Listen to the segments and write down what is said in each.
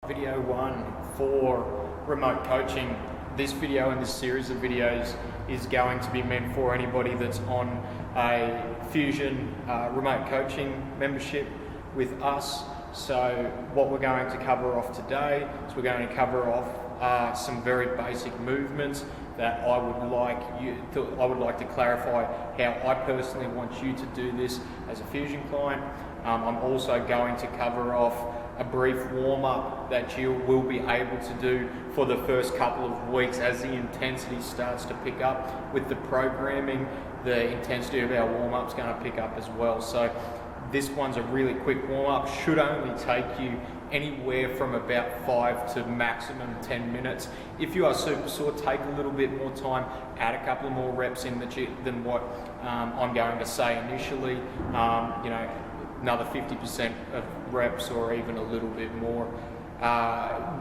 Video one for remote coaching. This video and this series of videos is going to be meant for anybody that's on a Fusion remote coaching membership with us. So what we're going to cover off today is we're going to cover off some very basic movements that I would like to clarify how I personally want you to do this as a Fusion client. I'm also going to cover off a brief warm-up that you will be able to do for the first couple of weeks as the intensity starts to pick up. With the programming, the intensity of our warm-up is going to pick up as well. So this one's a really quick warm-up, should only take you anywhere from about 5 to maximum 10 minutes. If you are super sore, take a little bit more time, add a couple of more reps in than what I'm going to say initially. Another 50% of reps or even a little bit more.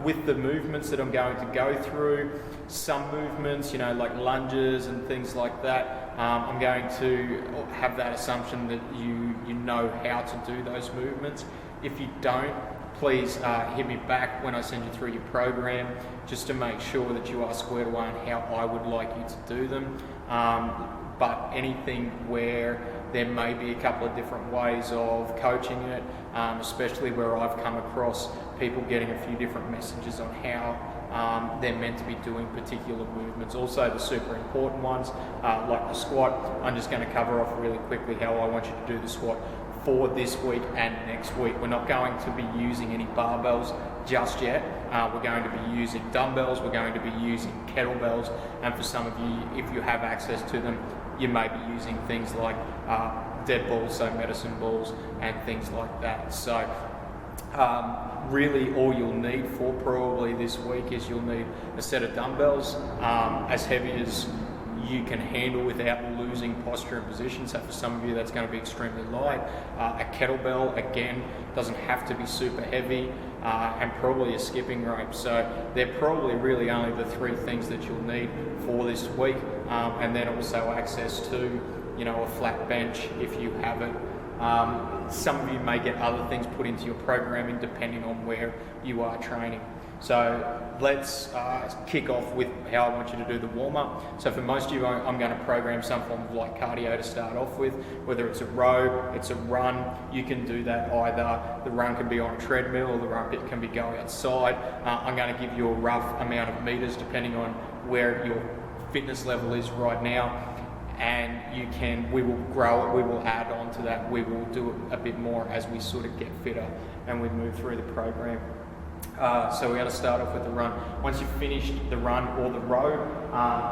With the movements that I'm going to go through, some movements, like lunges and things like that, I'm going to have that assumption that you know how to do those movements. If you don't, please hit me back when I send you through your program, just to make sure that you are squared away on how I would like you to do them. But anything where there may be a couple of different ways of coaching it, especially where I've come across people getting a few different messages on how they're meant to be doing particular movements. Also the super important ones, like the squat, I'm just going to cover off really quickly how I want you to do the squat for this week and next week. We're not going to be using any barbells just yet. We're going to be using dumbbells, we're going to be using kettlebells, and for some of you, if you have access to them, you may be using things like dead balls, so medicine balls and things like that. So really all you'll need for probably this week is you'll need a set of dumbbells as heavy as you can handle without losing posture and position. So for some of you that's going to be extremely light. A kettlebell, again, doesn't have to be super heavy, and probably a skipping rope. So they're probably really only the three things that you'll need for this week, and then also access to a flat bench if you have it. Some of you may get other things put into your programming depending on where you are training. So let's kick off with how I want you to do the warm-up. So for most of you, I'm going to program some form of light cardio to start off with, whether it's a row, it's a run. You can do that either. The run can be on a treadmill or the run bit can be going outside. I'm going to give you a rough amount of meters depending on where your fitness level is right now. And we will grow it, we will add on to that, we will do it a bit more as we sort of get fitter and we move through the program. So we're going to start off with the run. Once you've finished the run or the row,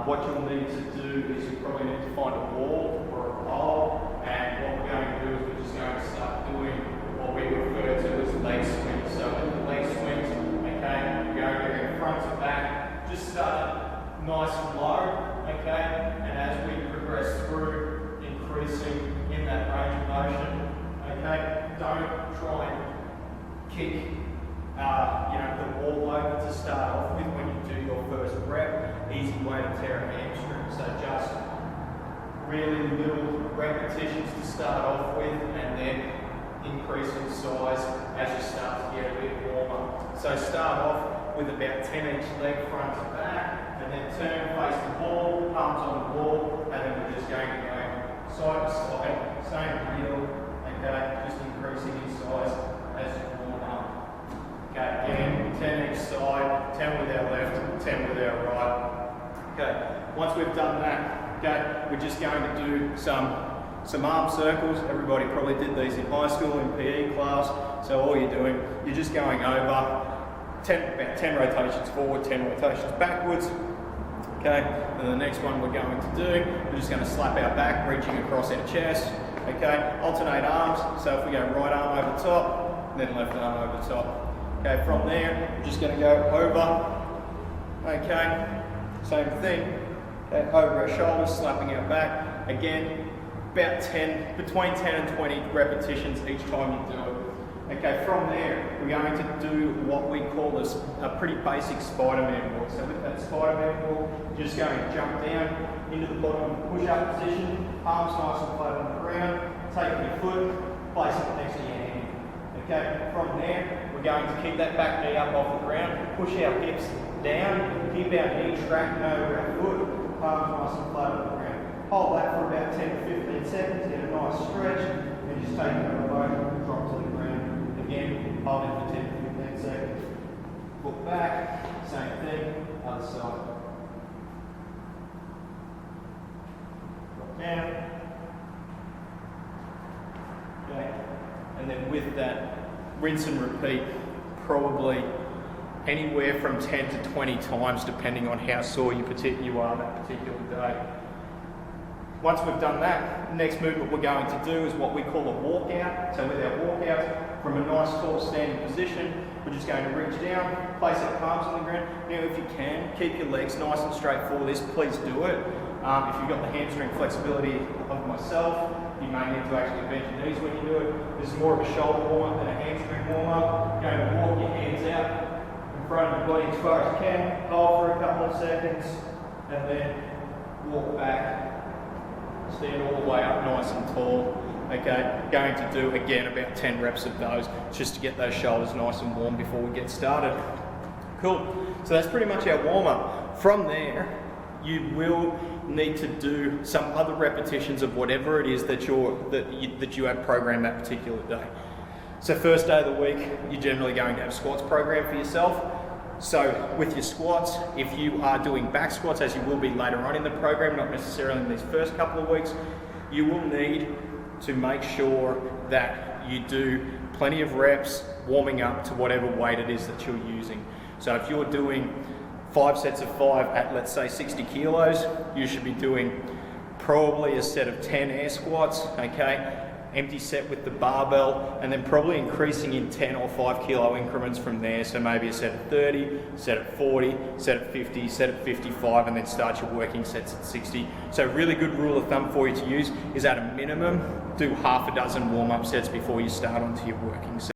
what you'll need to do is you probably need to find a wall or a pole, and what we're going to do is we're just going to start doing what we refer to as leg swings. So with the leg swings, okay, you're going to go front to back, just start nice and low, okay, and as we progress through, increasing in that range of motion, okay, don't try and kick the wall over to start off with when you do your first rep. Easy way to tear a hamstring. So just really little repetitions to start off with, and then increase in size as you start to get a bit warmer. So start off with about 10 each leg front to back, and then turn, face the wall, palms on the wall, and then we're just going to go side to side, same heel, okay, just increasing in size as you warm up. Okay, again, 10 each side, 10 with our left, 10 with our right. Okay, once we've done that, okay, we're just going to do some arm circles. Everybody probably did these in high school in PE class. So all you're doing, you're just going over about 10 rotations forward, 10 rotations backwards. Okay, and the next one we're going to do, we're just going to slap our back, reaching across our chest. Okay, alternate arms. So if we go right arm over top, then left arm over top. Okay, from there, we're just going to go over, okay, same thing, okay, over our shoulders, slapping our back, again, about between 10 and 20 repetitions each time you do it. Okay, from there, we're going to do what we call a pretty basic Spider-Man walk. So with that Spider-Man walk, you're just going to jump down into the bottom push-up position, arms nice and flat on the ground, taking your foot, place it next to your hand. Okay, from there, we're going to keep that back knee up off the ground, push our hips down, keep our knee tracking over our foot, palms nice and flat on the ground. Hold that for about 10 to 15 seconds, get a nice stretch, and just take it over, drop to the ground. Again, hold it for 10 to 15 seconds. Look back, same thing, other side. Drop down. Okay. And then with that, rinse and repeat probably anywhere from 10 to 20 times depending on how sore you are that particular day. Once we've done that, the next movement we're going to do is what we call a walkout. So with our walkout, from a nice tall standing position, we're just going to reach down, place our palms on the ground. Now if you can, keep your legs nice and straight for this, please do it. If you've got the hamstring flexibility of myself, you may need to actually bend your knees when you do it. This is more of a shoulder warm-up than a hamstring warm-up. You're going to walk your hands out in front of your body as far as you can, hold for a couple of seconds, and then walk back. Stand all the way up nice and tall. Okay, going to do again about 10 reps of those just to get those shoulders nice and warm before we get started. Cool, so that's pretty much our warm-up. From there, you will need to do some other repetitions of whatever it is that you have programmed that particular day. So first day of the week, you're generally going to have squats programmed for yourself. So with your squats, if you are doing back squats, as you will be later on in the program, not necessarily in these first couple of weeks, you will need to make sure that you do plenty of reps warming up to whatever weight it is that you're using. So if you're doing 5 sets of 5 at, let's say, 60 kilos, you should be doing probably a set of 10 air squats, okay? Empty set with the barbell, and then probably increasing in 10 or 5 kilo increments from there. So maybe a set of 30, set at 40, set at 50, set at 55, and then start your working sets at 60. So a really good rule of thumb for you to use is at a minimum, do half a dozen warm-up sets before you start onto your working set.